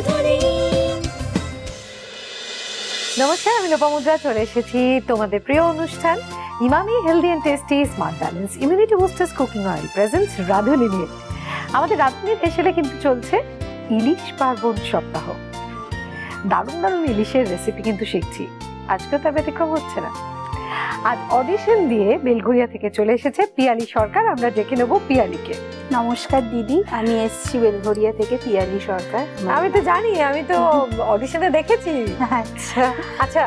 রাধুনী। নমস্কার, আমি লোপামুদ্রা চলে এসেছি তোমাদের প্রিয় অনুষ্ঠান Emami healthy and tasty smart balance immunity boosters cooking oil presents Radhuni নিয়ে। আমাদের রাধুনীর হেসেলে কিন্তু চলছে ইলিশ পার্বণ সপ্তাহ। দারুণ দারুণ ইলিশের রেসিপি কিন্তু শিখছি, আজকেও তার ব্যতিক্রম হচ্ছে না। আজ অডিশন দিয়ে বেলঘরিয়া থেকে চলে এসেছে পিয়ালি সরকার। আমরা ডেকে নেবো পিয়ালিকে। নমস্কার দিদি, আমি এসেছি বেলঘরিয়া থেকে, পিয়ালি সরকার। আমি তো জানি, আমি তো অডিশনে দেখেছি। আচ্ছা আচ্ছা,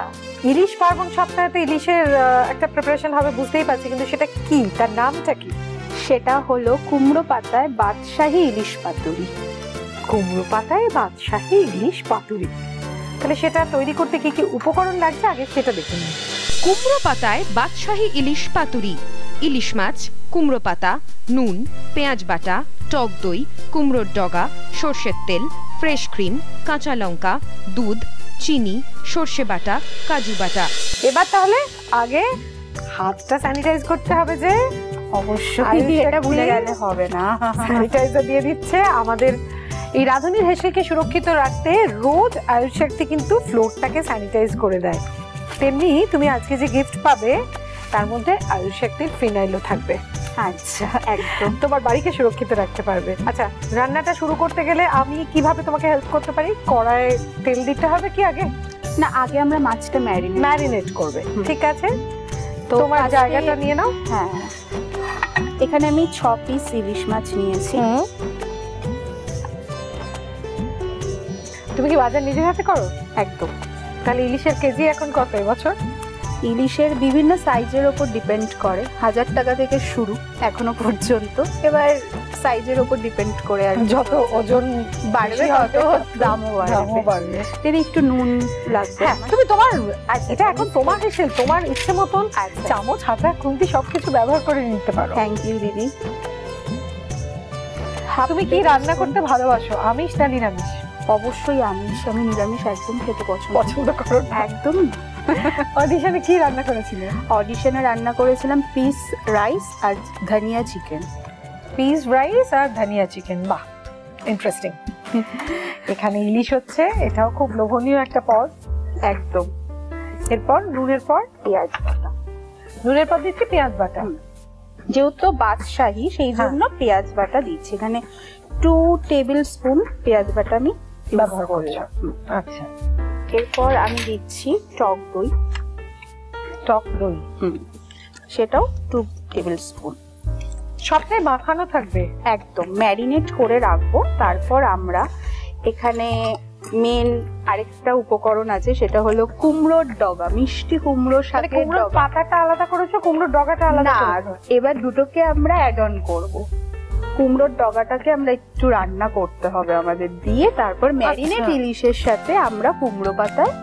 ইলিশ পার্বণ সপ্তাহে তো ইলিশের একটা প্রিপারেশন হবে বুঝতেই পারছি, কিন্তু সেটা কি, তার নামটা কি? সেটা হলো কুমড়ো পাতায় বাদশাহী ইলিশ পাতুরি। কুমড়ো পাতায় বাদশাহী ইলিশ পাতুরি। তাহলে সেটা তৈরি করতে কি কি উপকরণ লাগছে আগে সেটা দেখে নিই। কুমড়ো পাতায় বাদশাহী ইলিশ পাতুরি। ইলিশ মাছ, কুমড়ো পাতা, নুন, পেঁয়াজ বাটা, টক দই, কুমড়োর ডগা, সর্ষের তেল, ফ্রেশ ক্রিম, কাঁচা লঙ্কা, দুধ, চিনি, সর্ষে বাটা, কাজু বাটা। এবার তাহলে আগে হাতটা স্যানিটাইজ করতে হবে, যে অবশ্যই এটা ভুলে গেলে হবে না। স্যানিটাইজার দিয়ে দিচ্ছে আমাদের এই রাধুনীর হেসেলকে সুরক্ষিত রাখতে। রোজ আয়ুষ শক্তি কিন্তু ফ্লোরটাকে স্যানিটাইজ করে দেয়, তেমনি তুমি আজকে যে গিফট পাবে তার মধ্যে আয়ুষ শক্তির ফিনাইলও থাকবে। আচ্ছা, একদম তোমার বাড়িকে সুরক্ষিত রাখতে পারবে। আচ্ছা, রান্নাটা শুরু করতে গেলে আমি কিভাবে তোমাকে হেল্প করতে পারি? কড়াইয়ে তেল দিতে হবে কি আগে? না, আগে আমরা মাছটা ম্যারিনেট করবে। ঠিক আছে, তোমার জায়গাটা নিয়ে নাও। হ্যাঁ, এখানে আমি 6 পিস ইলিশ মাছ নিয়েছি। তুমি কি বাজার নিজের হাতে করো? একদম। তাহলে ইলিশের কেজি এখন কত এবছর? ইলিশের বিভিন্ন সাইজের ওপর ডিপেন্ড করে, 1000 টাকা থেকে শুরু এখনো পর্যন্ত। এবার সাইজের ওপর ডিপেন্ড করে, আর যত ওজন বাড়বে তত দামও বাড়বে। যদি একটু নুন লাগবে। হ্যাঁ, তুমি তোমার এটা এখন তোমার হেসেল, তোমার ইচ্ছে মতন চামচ, হাতা, খুন্তি সবকিছু ব্যবহার করে নিতে পারো। থ্যাংক ইউ দিদি। তুমি কি রান্না করতে ভালোবাসো, আমিষ না নিরামিষ? অবশ্যই আমিষ। আমি নিরামিষ একদম খেতে পছন্দ করো? একদম। অডিশনে কি রান্না করেছিলে? অডিশনে রান্না করেছিলাম পিস রাইস আর ধনিয়া চিকেন। পিস রাইস আর ধনিয়া চিকেন, বাহ, ইন্টারেস্টিং। এখানে ইলিশ হচ্ছে, এটাও খুব লোভনীয় একটা পদ। একদম। এরপর নুনের পর পেঁয়াজ বাটা। নুনের পর দিচ্ছি পেঁয়াজ বাটা। যেহেতু বাদশাহী সেই জন্য পেঁয়াজ বাটা দিচ্ছি। এখানে 2 টেবিল স্পুন পেঁয়াজ বাটা আমি ব্যবহার করলাম। আচ্ছা, এরপর আমি দিচ্ছি টক দই। সেটাও 2 টেবিল স্পুন। সবটাই মাখানো থাকবে? একদম, ম্যারিনেট করে রাখবো। তারপর আমরা এখানে মেন আরেকটা উপকরণ আছে, সেটা হলো কুমড়োর ডগা। মিষ্টি কুমড়োর সাথে কুমড়োর পাতাটা আলাদা করেছো, কুমড়োর ডগাটা আলাদা করেছো? এবার দুটোকে আমরা অ্যাড অন করবো। কুমড়োর ডগাটাকে আমরা একটু রান্না করতে হবে আমাদের দিয়ে, তারপর ম্যারিনেট ইলিশের সাথে আমরা কুমড়ো পাতায়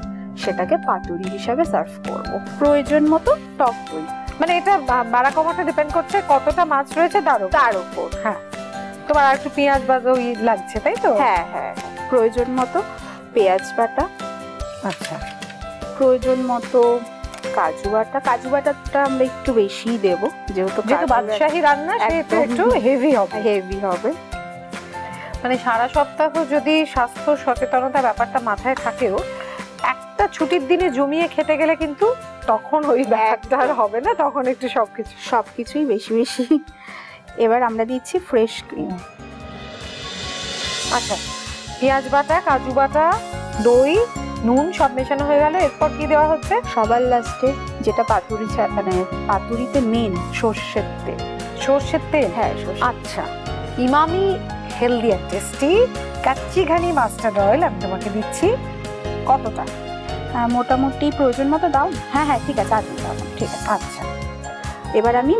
সেটাকে পাতুরি হিসাবে সার্ভ করব। প্রয়োজন মতো টক দই। মানে এটা বাড়া কমাটা ডিপেন্ড করছে কতটা মাছ রয়েছে তার উপর। হ্যাঁ, তোমার আর একটু পেঁয়াজ বাটাও লাগছে, তাই তো? হ্যাঁ হ্যাঁ, প্রয়োজন মতো পেঁয়াজ বাটা। আচ্ছা, প্রয়োজন মতো কাজু বাটা। কাজু বাটাটা আমরা একটু বেশি দেবো, যেহেতু বাদশাহী রান্না, সেটা একটু হেভি হবে। মানে সারা সপ্তাহ যদি স্বাস্থ্য সচেতনতা ব্যাপারটা মাথায় থাকেও, একটা ছুটির দিনে জমিয়ে খেতে গেলে কিন্তু তখন ওই ব্যাপারটা আর হবে না, তখন একটু সবকিছুই বেশি বেশি। এবার আমরা দিচ্ছি ফ্রেশ ক্রিম। আচ্ছা, পেঁয়াজ বাটা, কাজু বাটা, দই, নুন সব মেশানো হয়ে গেল। এরপর কি দেওয়া হচ্ছে? সবার লাস্টে যেটা মানে পাতুরিতে মেন, সর্ষের তেল। সর্ষের তেল? হ্যাঁ। আচ্ছা, Emami healthy and tasty kacchi ঘানি মাস্টার্ড অয়েল আমি তোমাকে দিচ্ছি। কতটা? মোটামুটি প্রয়োজন মতো দাও। হ্যাঁ হ্যাঁ, ঠিক আছে, ঠিক আছে। আচ্ছা, এবার আমি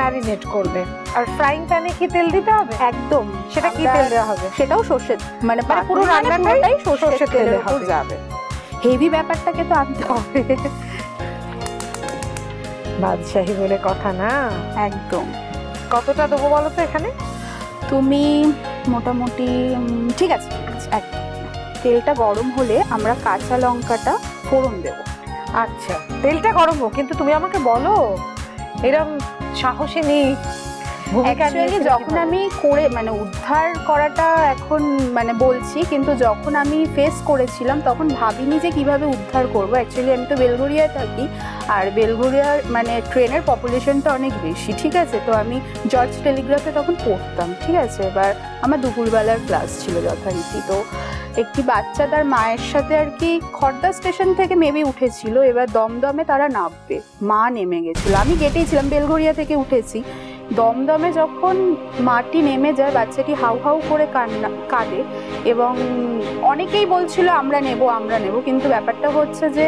ম্যারিনেট করবে। আর ফ্রাইং প্যানে কি তেল দিতে হবে? একদম। সেটা কি তেল দেওয়া হবে? সেটাও সর্ষের, মানে পুরো রান্নাটাই সর্ষের তেলে যাবে। হেভি ব্যাপারটাকে তো আনতে হবে, বাদশাহী বলে কথা না। একদম। কতটা দেবো বলো তো এখানে? তুমি মোটামুটি ঠিক আছে। তেলটা গরম হলে আমরা কাঁচা লঙ্কাটা ফোড়ন দেব। আচ্ছা, তেলটা গরম হোক, কিন্তু তুমি আমাকে বলো এরকম সাহসী নেই অ্যাকচুয়ালি যখন আমি করে মানে উদ্ধার করাটা এখন মানে বলছি, কিন্তু যখন আমি ফেস করেছিলাম তখন ভাবিনি যে কিভাবে উদ্ধার করব। অ্যাকচুয়ালি আমি তো বেলঘরিয়ায় থাকি, আর বেলঘরিয়ার মানে ট্রেনের পপুলেশনটা অনেক বেশি, ঠিক আছে। তো আমি জর্জ টেলিগ্রাফে তখন পড়তাম, ঠিক আছে। এবার আমার দুপুরবেলার ক্লাস ছিল যথারীতি। তো একটি বাচ্চা তার মায়ের সাথে আর কি খড়দা স্টেশন থেকে মেবি উঠেছিল, এবার দমদমে তারা নামবে, মা নেমে গেছিল, আমি গেটেই ছিলাম, বেলঘরিয়া থেকে উঠেছি। দমদমে যখন মাটি নেমে যায় বাচ্চাটি হাউ হাউ করে কাঁদে, এবং অনেকেই বলছিল আমরা নেব আমরা নেব, কিন্তু ব্যাপারটা হচ্ছে যে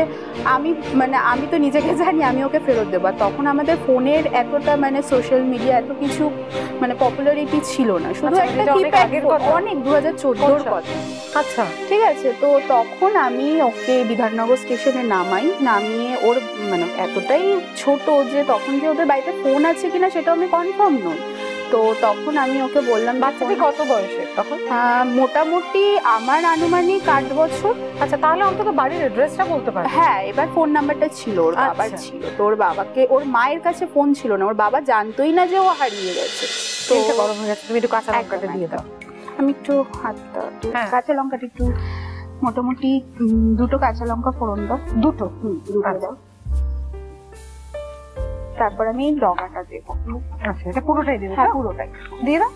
আমি তো নিজেকে জানি আমি ওকে ফেরত দেবো। তখন আমাদের ফোনের এতটা মানে সোশ্যাল মিডিয়া এত কিছু মানে পপুলারিটি ছিল না, শুধু একটা কিপ্যাড, অনেক 2014-র কথা। আচ্ছা, ঠিক আছে। তো তখন আমি ওকে বিধাননগর স্টেশনে নামিয়ে ওর মানে এতটাই ছোট যে তখন যে ওদের বাড়িতে ফোন আছে কিনা সেটা আমি কনফার্ম নই। তো তখন আমি ওকে বললাম, বাচ্চাটি কত বয়সে তখন? মোটামুটি আমার আনুমানিক 8 বছর। আচ্ছা, তাহলে অন্তত বাড়ির অ্যাড্রেসটা বলতে পারো? হ্যাঁ, এবার ফোন নাম্বারটা ছিল ওর বাবার ছিল। তো ওর বাবাকে, ওর মায়ের কাছে ফোন ছিল না, ওর বাবা জানতোই না যে ও হারিয়ে গেছে। তো গরম হয়ে গেছে, তুমি একটু কাঁচা লঙ্কাটা দিয়ে দাও। আমি একটু হাতটা কাঁচা লঙ্কাটা একটু মোটামুটি 2টো কাঁচা লঙ্কা ফোড়ন দাও। দুটো দাও। তারপর আমি লঙ্কাটা দেবো। আচ্ছা, এটা পুরোটাই দেবো? হ্যাঁ, পুরোটাই দিয়ে দাও।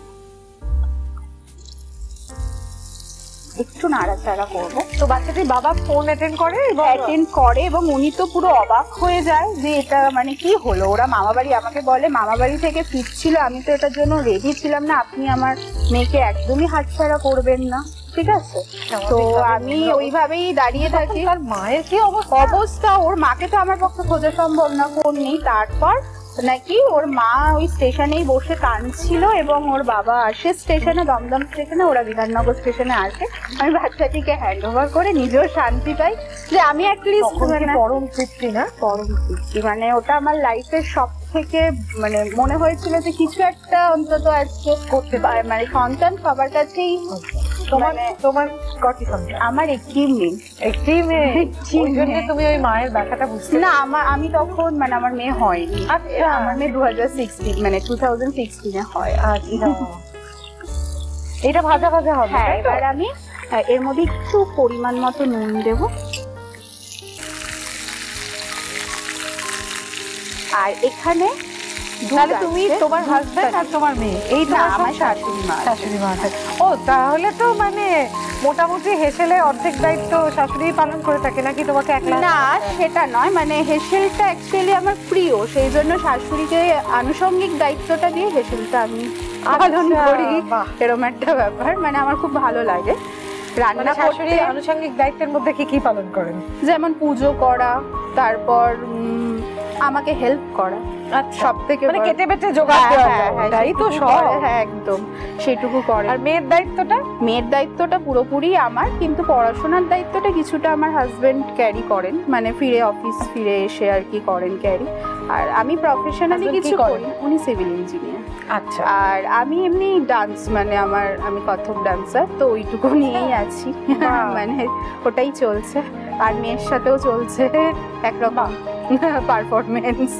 একটু নাড়াচাড়া করবো। তো বাচ্চাটির বাবা ফোন অ্যাটেন্ড করে এবং উনি তো পুরো অবাক হয়ে যায় যে এটা মানে কি হলো। ওরা মামাবাড়ি, আমাকে বলে মামাবাড়ি থেকে ফিরছিল, আমি তো এটার জন্য রেডি ছিলাম না, আপনি আমার মেয়েকে একদমই হাতছাড়া করবেন না, ঠিক আছে। তো আমি ওইভাবেই দাঁড়িয়ে থাকি। তার মায়ের কি অবস্থা, ওর মাকে তো আমার পক্ষে খোঁজা সম্ভব না, ফোন নেই। তারপর নাকি ওর মা ওই স্টেশনেই বসে কাঁদছিল, এবং ওর বাবা আসে স্টেশনে, দমদম স্টেশনে, ওরা বিধাননগর স্টেশনে আসে। আমি বাচ্চাটিকে হ্যান্ড ওভার করে নিজেও শান্তি পাই যে আমি অ্যাটলিস্ট পরম তৃপ্তি, না পরম তৃপ্তি, মানে ওটা আমার লাইফের সব থেকে মানে মনে হয়েছিল যে কিছু একটা অন্তত আজকে করতে পারে, মানে সন্তান সবার কাছেই। তোমার কটি সন্তান? আমার একটি মেয়ে। একটি মেয়ে? ওই জন্য তুমি ওই মায়ের ব্যথাটা বুঝতে না, আমি তখন মানে আমার মেয়ে হয়নি। আচ্ছা, আমার মেয়ে 2016 মানে 2016-এ হয়। আচ্ছা, এটা ভাজা ভাজা হবে। হ্যাঁ, এবার আমি এর মধ্যে একটু পরিমাণ মতো নুন দেব, আর এখানে তাহলে তুমি তোমার হাজবেন্ড আর তোমার মেয়ে, এই তো আমার শাশুড়ি মা। ও, তাহলে তো মানে মোটামুটি হেসেলে অর্ধেক দায়িত্ব শাশুড়ি পালন করে থাকে, নাকি তোমাকে একলা? না, সেটা নয়, মানে হেসেলটা অ্যাকচুয়ালি আমার প্রিয়, সেই জন্য শাশুড়িকে আনুষঙ্গিক দায়িত্বটা দিয়ে হেসেলটা আমি পালন করি, এরকম একটা ব্যাপার। মানে আমার খুব ভালো লাগে রান্না শাশুড়ি আনুষঙ্গিক দায়িত্বের মধ্যে কি কি পালন করেন? যেমন পুজো করা, তারপর আমাকে হেল্প করা, সব থেকে মানে কেটে বেটে জোগাড় দেওয়া, তাই তো সব। হ্যাঁ, একদম সেটুকু করে। আর মেয়ের দায়িত্বটা? মেয়ের দায়িত্বটা পুরোপুরি আমার, কিন্তু পড়াশোনার দায়িত্বটা কিছুটা আমার হাজবেন্ড ক্যারি করেন, মানে অফিস ফিরে এসে আর কি করেন ক্যারি। আর আমি প্রফেশনালি কিছু করি, উনি সিভিল ইঞ্জিনিয়ার। আচ্ছা, আর আমি এমনি ডান্স, মানে আমি কথক ডান্সার, তো ওইটুকু নিয়েই আছি, মানে ওটাই চলছে। আর মেয়ের সাথেও চলছে একরকম পারফরমেন্স,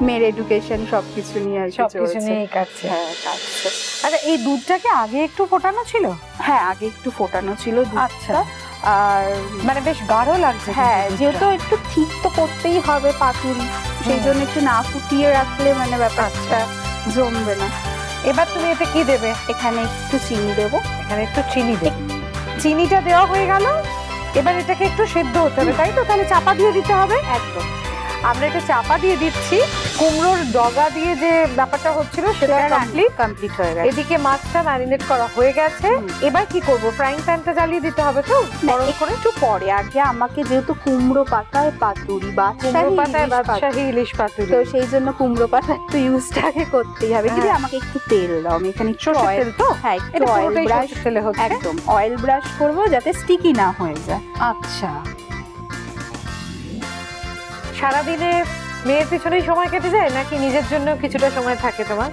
মেয়ের এডুকেশন, সবকিছু নিয়ে আর সবকিছু নিয়েই কাটছে। হ্যাঁ, কাটছে। আচ্ছা, এই দুধটাকে আগে একটু ফোটানো ছিল? হ্যাঁ, আগে একটু ফোটানো ছিল দুধটা। আচ্ছা, আর মানে বেশ গাঢ় লাগছে। হ্যাঁ, যেহেতু একটু ঠিক তো করতেই হবে পাতুরি, সেই জন্য একটু না ফুটিয়ে রাখলে মানে ব্যাপারটা জমবে না। এবার তুমি এতে কি দেবে? এখানে একটু চিনি দেবো। এখানে একটু চিনি দেবে। চিনিটা দেওয়া হয়ে গেল, এবার এটাকে একটু সেদ্ধ হতে হবে, তাই তো? তাহলে চাপা দিয়ে দিতে হবে। একদম, আমরা এটা চাপা দিয়ে দিচ্ছি। কুমড়োর ডগা দিয়ে যে ব্যাপারটা হচ্ছিল সেটা কমপ্লিট হয়ে গেছে। এদিকে মাছটা ম্যারিনেট করা হয়ে গেছে। এবার কি করব? ফ্রাইং প্যানটা জ্বালিয়ে দিতে হবে তো গরম করে? একটু পরে, আগে আমাকে যেহেতু কুমড়ো পাতায় পাতুরি, বাদশাহী ইলিশ পাতুরি, তো সেই জন্য কুমড়ো পাতা একটু ইউজটা আগে করতেই হবে। কিন্তু আমাকে একটু তেল দাও, আমি এখানে একটু অয়েল, তো হ্যাঁ, একটু অয়েল ব্রাশ, একদম অয়েল ব্রাশ করবো যাতে স্টিকি না হয়ে যায়। আচ্ছা, সারাদিনে মেয়ের পিছনেই সময় কেটে যায়, নাকি নিজের জন্য কিছুটা সময় থাকে তোমার?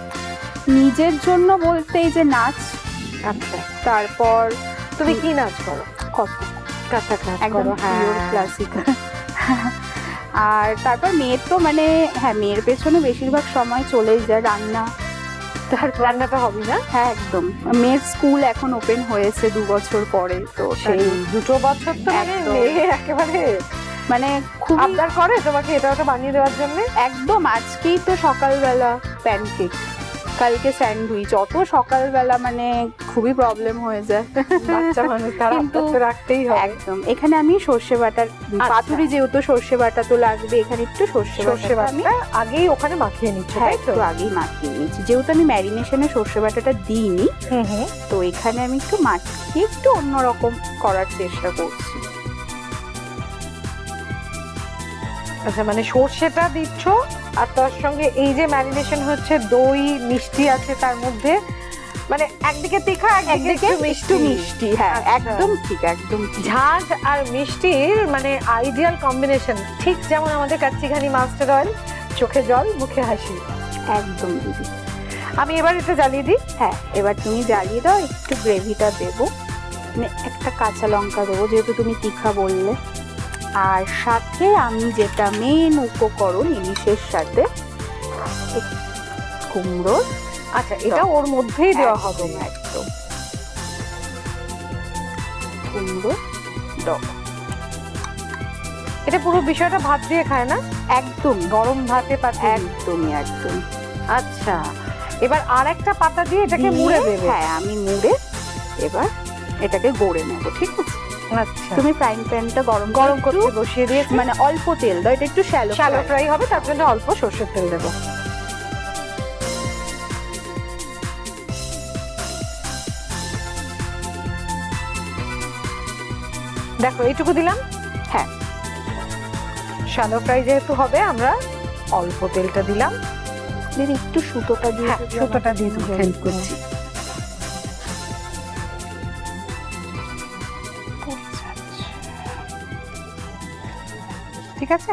নিজের জন্য বলতে এই যে নাচ। আচ্ছা, তারপর তুমি কি নাচ করো? কাথক নাচ করো? হ্যাঁ, ক্লাসিক্যাল। আর তারপর মেয়ের তো মানে হ্যাঁ, মেয়ের পেছনে বেশিরভাগ সময় চলেই যায়, রান্না, তারপর রান্নাটা হবে না? হ্যাঁ একদম, মেয়ের স্কুল এখন ওপেন হয়েছে 2 বছর পরে, তো সেই 2 বছর তো মানে একদম। মেয়ে একেবারে মানে খুব আবদার করে তোমাকে এটা ওটা বানিয়ে দেওয়ার জন্য। একদম। আজকেই তো সকালবেলা প্যানকেক, কালকে স্যান্ডউইচ, অত সকালবেলা মানে খুবই প্রবলেম হয়ে যায়। বাচ্চা মানুষ তার কিন্তু আবদার তো রাখতেই হবে। একদম। এখানে আমি সর্ষে বাটার, পাতুরি যেহেতু সর্ষে বাটা তো লাগবে, এখানে একটু সর্ষে বাটা আমি আগেই ওখানে মাখিয়ে নিচ্ছি, তাই তো? একটু আগেই মাখিয়ে নিয়েছি, যেহেতু আমি ম্যারিনেশনে সর্ষে বাটাটা দিইনি, তো এখানে আমি একটু মাখিয়ে একটু অন্যরকম করার চেষ্টা করছি। আচ্ছা, মানে সর্ষেটা দিচ্ছ আর তার সঙ্গে এই যে ম্যারিনেশন হচ্ছে, দই মিষ্টি আছে তার মধ্যে, মানে একদিকে তীখা একদিকে একটু মিষ্টি। হ্যাঁ একদম ঠিক, একদম ঝাঁঝ আর মিষ্টির মানে আইডিয়াল কম্বিনেশন। ঠিক যেমন আমাদের কাচ্চিঘানি মাস্টার অয়েল, চোখে জল মুখে হাসি। একদম দিদি। আমি এবার এটা জ্বালিয়ে দিই। হ্যাঁ এবার তুমি জ্বালিয়ে দাও, একটু গ্রেভিটা দেবো, মানে একটা কাঁচা লঙ্কা দেবো যেহেতু তুমি তীখা বললে, আর সাথে আমি যেটা মেন উপকরণ ইলিশের সাথে কুমড়োর। আচ্ছা, এটা ওর মধ্যেই দেওয়া হবে। একদম কুমড়ো ডগা। এটা পুরো বিষয়টা ভাত দিয়ে খায় না? একদম গরম ভাতে পাতে। একদমই একদম। আচ্ছা, এবার আর একটা পাতা দিয়ে এটাকে মুড়ে দেবে। হ্যাঁ আমি মুড়ে এবার এটাকে গড়ে নেব, ঠিক আছে? আচ্ছা, তুমি ফ্রাইং প্যানটা গরম করতে বসিয়ে দিয়েছি, মানে অল্প তেল দাও, এটা একটু শ্যালো ফ্রাই হবে, তার জন্য অল্প সরষের তেল দেবো। দেখো এইটুকু দিলাম। হ্যাঁ, শ্যালো ফ্রাই যেহেতু হবে আমরা অল্প তেলটা দিলাম। দিদি একটু সুতোটা দিয়ে, সুতোটা দিয়ে তুমি হেল্প করছি। ঠিক আছে,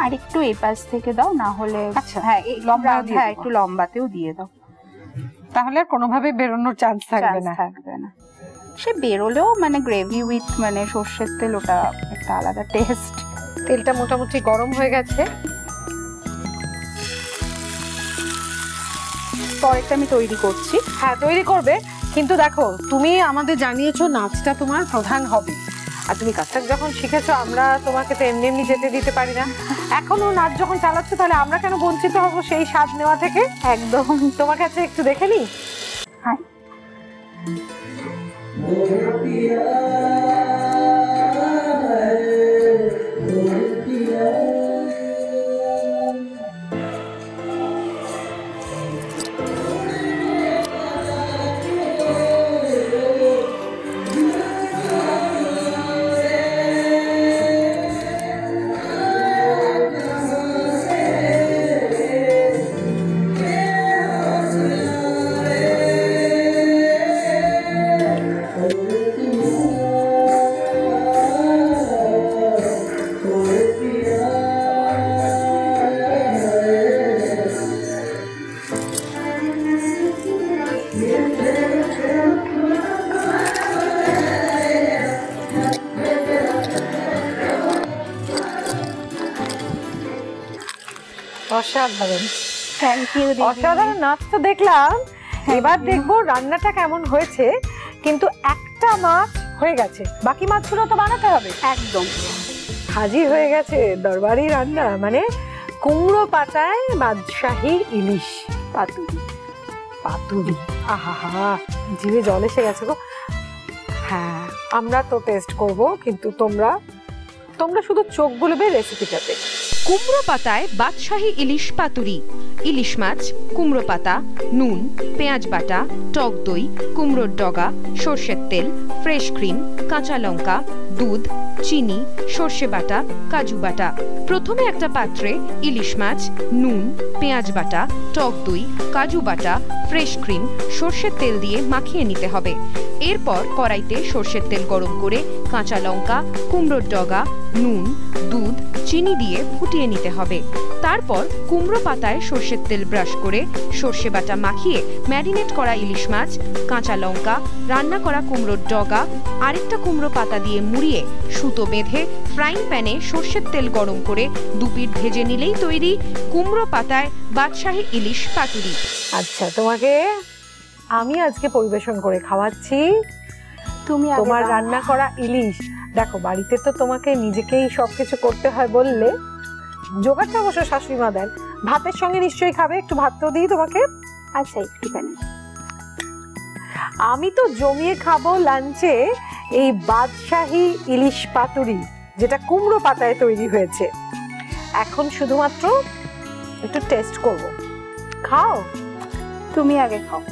আর একটু এই পাশ থেকে দাও, না হলে আচ্ছা, হ্যাঁ লম্বা দিয়ে হ্যাঁ দেবো। একটু লম্বাতেও দিয়ে দাও, তাহলে আর কোনোভাবে বেরোনোর চান্স থাকবে না। থাকবে না। সে বেরোলেও মানে গ্রেভি উইথ মানে সর্ষের তেল, ওটা একটা আলাদা টেস্ট। তেলটা মোটামুটি গরম হয়ে গেছে। পরেরটা আমি তৈরি করছি। হ্যাঁ তৈরি করবে, কিন্তু দেখো তুমি আমাদের জানিয়েছো নাচটা তোমার প্রধান হবে, আর তুমি কাজটা যখন শিখেছো আমরা তোমাকে তো এমনি এমনি যেতে দিতে পারি না। এখনো নাচ যখন চালাচ্ছ তাহলে আমরা কেন বঞ্চিত হবো সেই স্বাদ নেওয়া থেকে? একদম। তোমার কাছে একটু দেখে নি। হ্যাঁ অসাধারণ, থ্যাংক ইউ। অসাধারণ নাচ তো দেখলাম। এবার দেখবো রান্নাটা কেমন হয়েছে। কিন্তু একটা মাছ হয়ে গেছে, বাকি মাছগুলো তো বানাতে হবে। একদম হাজির হয়ে গেছে দরবারি রান্না, মানে কুমড়ো পাতায় বাদশাহী ইলিশ পাতুরি। পাতুরি। আহা, জিভে জল এসে গেছে গো। হ্যাঁ আমরা তো টেস্ট করব, কিন্তু তোমরা শুধু চোখ বুলবে রেসিপিটাতে। কুমড়ো পাতায় বাদশাহী ইলিশ পাতুরি। ইলিশ মাছ, কুমড়ো পাতা, নুন, পেঁয়াজ বাটা, টক দই, কুমড়োর ডগা, সর্ষের তেল, ফ্রেশ ক্রিম, কাঁচা লঙ্কা, দুধ, চিনি, সর্ষে বাটা, কাজু বাটা। প্রথমে একটা পাত্রে ইলিশ মাছ, নুন, পেঁয়াজ বাটা, টক দই, কাজু বাটা, ফ্রেশ ক্রিম, সর্ষের তেল দিয়ে মাখিয়ে নিতে হবে। এরপর কড়াইতে সর্ষের তেল গরম করে কাঁচা লঙ্কা, কুমড়োর ডগা, নুন, দুধ, চিনি দিয়ে ফুটিয়ে নিতে হবে। তারপর কুমড়ো পাতায় সর্ষের তেল ব্রাশ করে সর্ষে বাটা মাখিয়ে ম্যারিনেট করা ইলিশ মাছ, কাঁচা লঙ্কা, রান্না করা কুমড়োর ডগা, আরেকটা কুমড়ো পাতা দিয়ে মুড়িয়ে সুতো বেঁধে ফ্রাইং প্যানে সর্ষের তেল গরম করে দুপিঠ ভেজে নিলেই তৈরি কুমড়ো পাতায় বাদশাহী ইলিশ পাতুরি। আচ্ছা, তোমাকে আমি আজকে পরিবেশন করে খাওয়াচ্ছি তুমি তোমার রান্না করা ইলিশ। দেখো, বাড়িতে তো তোমাকে নিজেকেই সবকিছু করতে হয় বললে, জোগাড়টা অবশ্য শাশুড়ি মা দেন। ভাতের সঙ্গে নিশ্চয়ই খাবে, একটু ভাত তো দিই তোমাকে। আচ্ছা, একটুখানি। আমি তো জমিয়ে খাবো লাঞ্চে এই বাদশাহী ইলিশ পাতুরি, যেটা কুমড়ো পাতায় তৈরি হয়েছে। এখন শুধুমাত্র একটু টেস্ট করব। খাও, তুমি আগে খাও।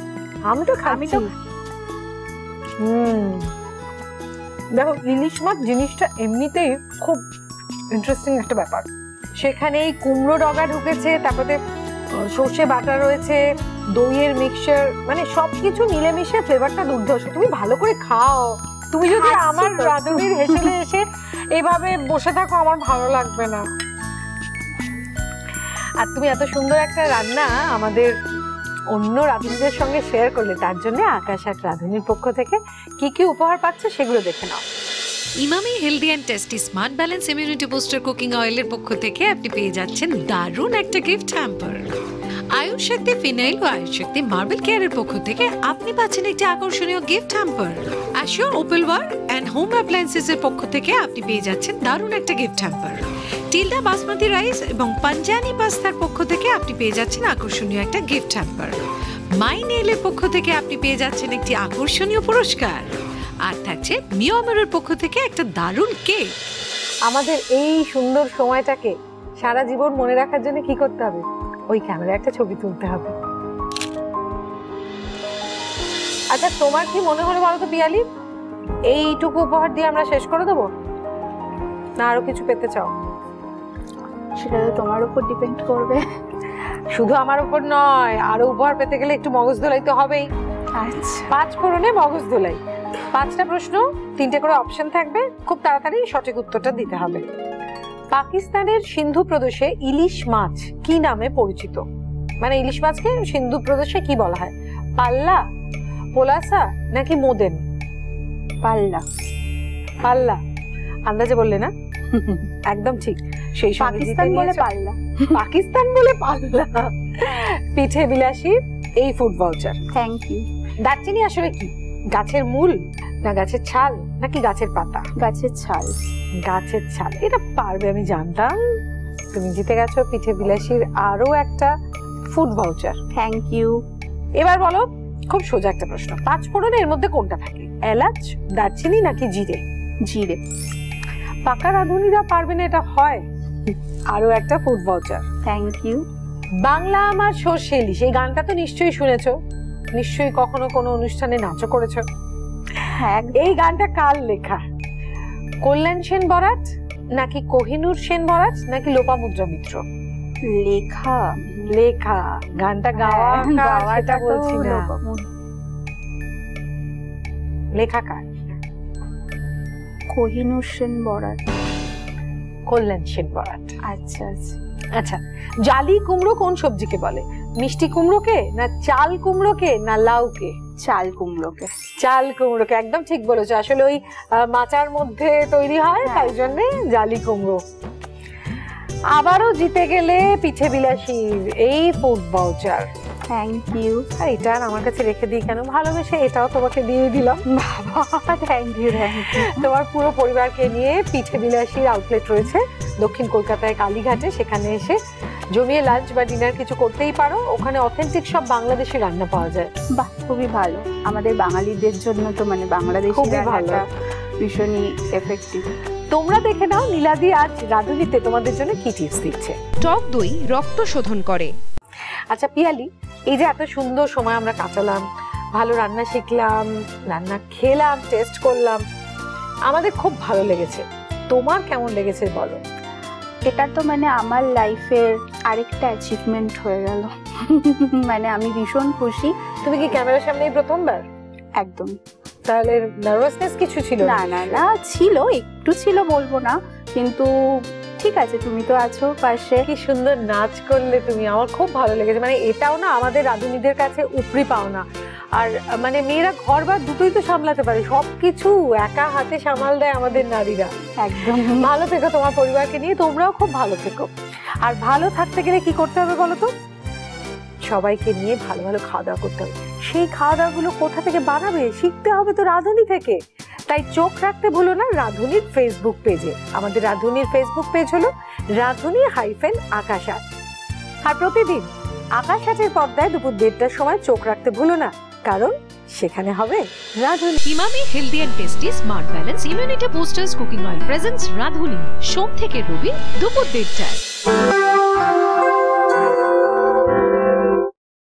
আমি তো খাচ্ছি। দেখো, ইলিশ মাছ জিনিসটা এমনিতেই খুব ইন্টারেস্টিং একটা ব্যাপার। সেখানে এই কুমড়ো ডগা ঢুকেছে, তারপরে সর্ষে বাটা রয়েছে, দইয়ের মিক্সচার, মানে সবকিছু মিলেমিশে ফ্লেভারটা দুর্ধর্ষ। তুমি ভালো করে খাও। তুমি যদি আমার রাঁধুনির হেসেলে এসে এইভাবে বসে থাকো, আমার ভালো লাগবে না। আর তুমি এত সুন্দর একটা রান্না আমাদের অন্য রাঁধুনিদের সঙ্গে শেয়ার করলে, তার জন্য আকাশ আর রাঁধুনির পক্ষ থেকে কি কি উপহার পাচ্ছে সেগুলো দেখে নাও। Emami healthy and tasty smart balance immunity booster cooking অয়েলের পক্ষ থেকে আপনি পেয়ে যাচ্ছেন দারুণ একটা gift hamper. Ayush Shakti phenyl ও আয়ুষ শক্তি মার্বেল কেয়ারের পক্ষ থেকে আপনি পাচ্ছেন একটি আকর্ষণীয় গিফট হ্যাম্পার। অ্যাশিওর opal ware and home appliances এর পক্ষ থেকে আপনি পেয়ে যাচ্ছেন দারুণ একটা gift hamper. Tilda basmati rice এবং পাঞ্জানি পাস্তার পক্ষ থেকে আপনি পেয়ে যাচ্ছেন আকর্ষণীয় একটা গিফট হ্যাম্পার। মাই নেইলের পক্ষ থেকে আপনি পেয়ে যাচ্ছেন একটি আকর্ষণীয় পুরস্কার। আর থাকছে মিওমেরের পক্ষ থেকে একটা দারুণ কেক। আমাদের এই সুন্দর সময়টাকে সারা জীবন মনে রাখার জন্য কি করতে হবে? ওই ক্যামেরায় একটা ছবি তুলতে হবে। আচ্ছা, তোমার কি মনে হলো বলো তো পিয়ালি, এইটুকু উপহার দিয়ে আমরা শেষ করে দেবো, না আরো কিছু পেতে চাও? সেটা তো তোমার উপর ডিপেন্ড করবে। শুধু আমার উপর নয়, আরো উপহার পেতে গেলে একটু মগজ ধোলাই তো হবেই। আচ্ছা, 5 ফোড়নে মগজ ধোলাই। 5টা প্রশ্ন, 3টে করে অপশন থাকবে, খুব তাড়াতাড়ি সঠিক উত্তরটা দিতে হবে। পাকিস্তানের সিন্ধু প্রদেশে ইলিশ মাছ কি নামে পরিচিত? মানে ইলিশ মাছকে সিন্ধু প্রদেশে কি বলা হয়? পাল্লা, পোলাসা নাকি মোদেন? পাল্লা। পাল্লা আন্দাজে বললে না? একদম ঠিক। সেই পাকিস্তান বলে পাল্লা। পাকিস্তান বলে পাল্লা। পিঠে বিলাসী এই ফুড ভাউচার। Thank you. দারচিনি আসলে কি? গাছের মূল, না গাছের ছাল, নাকি গাছের পাতা? গাছের ছাল। গাছের ছাল। এটা পারবে, আমি জানতাম। তুমি জিতে গেছো পিঠে বিলাসীর আরো একটা ফুড ভাউচার। Thank you. এবার বলো, খুব সোজা একটা প্রশ্ন, 5 ফোড়নে এর মধ্যে কোনটা থাকে? এলাচ, দারচিনি নাকি জিরে? জিরে। পাকা রাঁধুনিরা পারবে না, এটা হয়। আরো একটা food voucher. Thank you. Bangla আমার সর্ষে ইলিশ, এই গানটা তো নিশ্চয়ই শুনেছো, নিশ্চয়ই কখনো কোনো অনুষ্ঠানে নাচও করেছো। হ্যাঁ। এই গানটা কার লেখা? কল্যাণ সেন বরাট, নাকি কোহিনূর সেন বরাট, নাকি লোপামুদ্রা মিত্র? লেখা। লেখা। গানটা গাওয়া গাওয়াটা বলছি না, লেখা কার? কোহিনূর সেন বরাট। কল্যাণ সেন বরাট। আচ্ছা আচ্ছা। আচ্ছা, জালি কুমড়ো কোন সবজিকে বলে? মিষ্টি কুমড়োকে, না চাল কুমড়োকে, না লাউকে? চাল কুমড়োকে। চাল কুমড়োকে, একদম ঠিক বলেছো। আসলে ওই মাচার মধ্যে তৈরি হয়, তাই জন্য জালি কুমড়ো। আবারও জিতে গেলে পিঠে বিলাসীর এই ফুড ভাউচার। Thank you. আর এটা আমার কাছে রেখে দিই কেন, ভালোবেসে এটাও তোমাকে দিয়ে দিলাম। বাবা, থ্যাংক ইউ থ্যাংক ইউ। তোমার পুরো পরিবারকে নিয়ে পিঠে বিলাসীর আউটলেট রয়েছে দক্ষিণ কলকাতায় কালীঘাটে, সেখানে এসে জমিয়ে লাঞ্চ বা ডিনার কিছু করতেই পারো। ওখানে অথেন্টিক সব বাংলাদেশি রান্না পাওয়া যায়। বাহ, খুবই ভালো। আমাদের বাঙালিদের জন্য তো মানে বাংলাদেশি রান্নাটা ভীষণই এফেক্টিভ। তোমরা দেখে নাও নীলাদি আজ রাঁধুনিতে তোমাদের জন্য কি টিপস দিচ্ছে। টক দই রক্ত শোধন করে। আচ্ছা পিয়ালি, এই যে এত সুন্দর সময় আমরা কাটালাম, ভালো রান্না শিখলাম, রান্না খেলাম, টেস্ট করলাম, আমাদের খুব ভালো লেগেছে। তোমার কেমন লেগেছে বলো? এটা তো মানে আমার লাইফের আরেকটা অ্যাচিভমেন্ট হয়ে গেল। মানে আমি ভীষণ খুশি। তুমি কি ক্যামেরার সামনেই প্রথমবার? একদম। তাহলে নার্ভাসনেস কিছু ছিল? না না না, ছিল, একটু ছিল বলবো না, কিন্তু ঠিক আছে, তুমি তো আছো পাশে। কি সুন্দর নাচ করলে তুমি, আমার খুব ভালো লেগেছে। মানে এটাও না আমাদের রাঁধুনিদের কাছে উপরি পাওনা। আর মানে মেয়েরা ঘর বা দুটোই তো সামলাতে পারে, সবকিছু একা হাতে সামাল দেয় আমাদের নারীরা। একদম। ভালো থেকো তোমার পরিবারকে নিয়ে, তোমরাও খুব ভালো থেকো। আর ভালো থাকতে গেলে কি করতে হবে বলো তো? সবাইকে নিয়ে ভালো ভালো খাওয়া দাওয়া করতে হবে। সেই খাওয়া দাওয়াগুলো কোথা থেকে বানাবে শিখতে হবে তো রাঁধুনি থেকে। তাই চোখ রাখতে ভুলো না রাঁধুনির ফেসবুক পেজে। আমাদের রাঁধুনির ফেসবুক পেজ হলো রাঁধুনি-আকাশ-আট। আর প্রতিদিন আকাশ-আটের পর্দায় দুপুর 1:30টার সময় চোখ রাখতে ভুলো না, কারণ সেখানে হবে Radhuni. Emami healthy and tasty smart balance immunity boosters cooking oil presents Radhuni, সোম থেকে রবি দুপুর 1:30টায়।